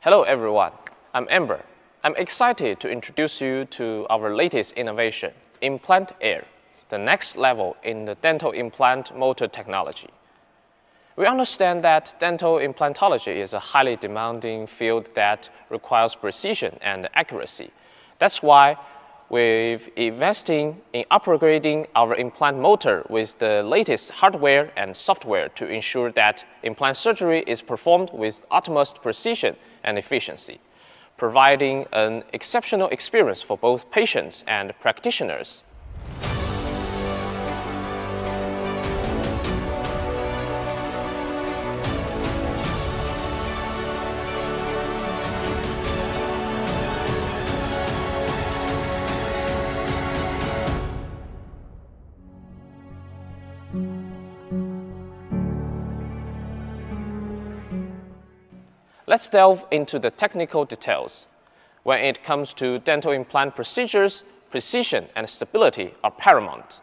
Hello everyone, I'm Amber. I'm excited to introduce you to our latest innovation, Implant Air, the next level in the dental implant motor technology. We understand that dental implantology is a highly demanding field that requires precision and accuracy. That's why we've investing in upgrading our implant motor with the latest hardware and software to ensure that implant surgery is performed with utmost precision and efficiency, providing an exceptional experience for both patients and practitioners. Let's delve into the technical details. When it comes to dental implant procedures, precision and stability are paramount.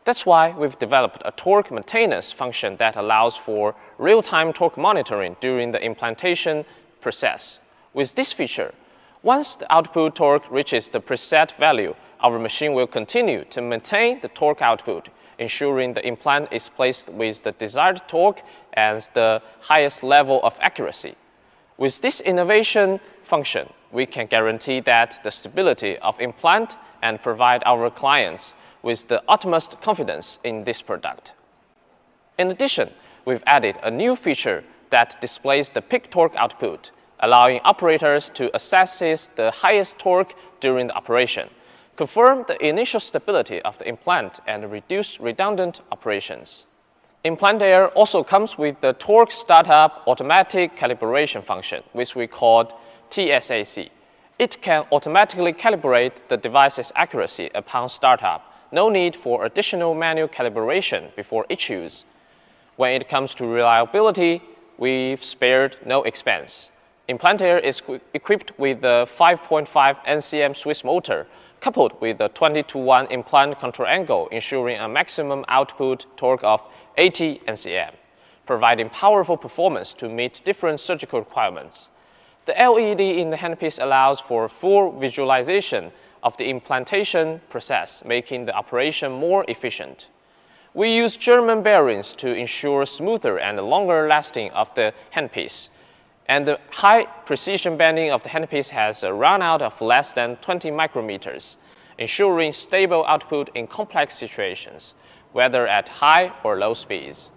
That's why we've developed a torque maintenance function that allows for real-time torque monitoring during the implantation process. With this feature, once the output torque reaches the preset value, our machine will continue to maintain the torque output, ensuring the implant is placed with the desired torque and the highest level of accuracy. With this innovation function, we can guarantee that the stability of implant and provide our clients with the utmost confidence in this product. In addition, we've added a new feature that displays the peak torque output, allowing operators to assess the highest torque during the operation, confirm the initial stability of the implant, and reduce redundant operations. Implant Air also comes with the torque startup automatic calibration function, which we call TSAC. It can automatically calibrate the device's accuracy upon startup. No need for additional manual calibration before each use. When it comes to reliability, we've spared no expense. Implant Air is equipped with the 5.5 NCM Swiss motor, coupled with the 20:1 implant control angle, ensuring a maximum output torque of 80 NCM, providing powerful performance to meet different surgical requirements. The LED in the handpiece allows for full visualization of the implantation process, making the operation more efficient. We use German bearings to ensure smoother and longer lasting of the handpiece. And the high precision bending of the handpiece has a runout of less than 20 micrometers, ensuring stable output in complex situations, whether at high or low speeds.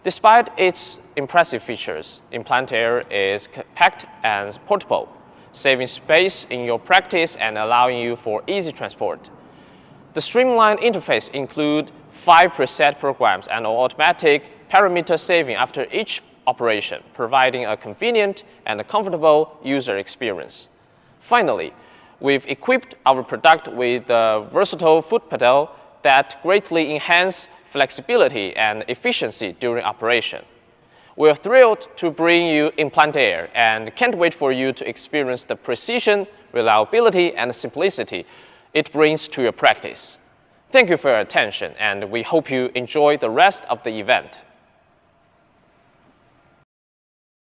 Despite its impressive features, Implant Air is compact and portable, saving space in your practice and allowing you for easy transport. The streamlined interface includes 5 preset programs and automatic parameter saving after each operation, providing a convenient and a comfortable user experience. Finally, we've equipped our product with a versatile foot pedal that greatly enhance flexibility and efficiency during operation. We're thrilled to bring you Implant Air and can't wait for you to experience the precision, reliability, and simplicity it brings to your practice. Thank you for your attention, and we hope you enjoy the rest of the event.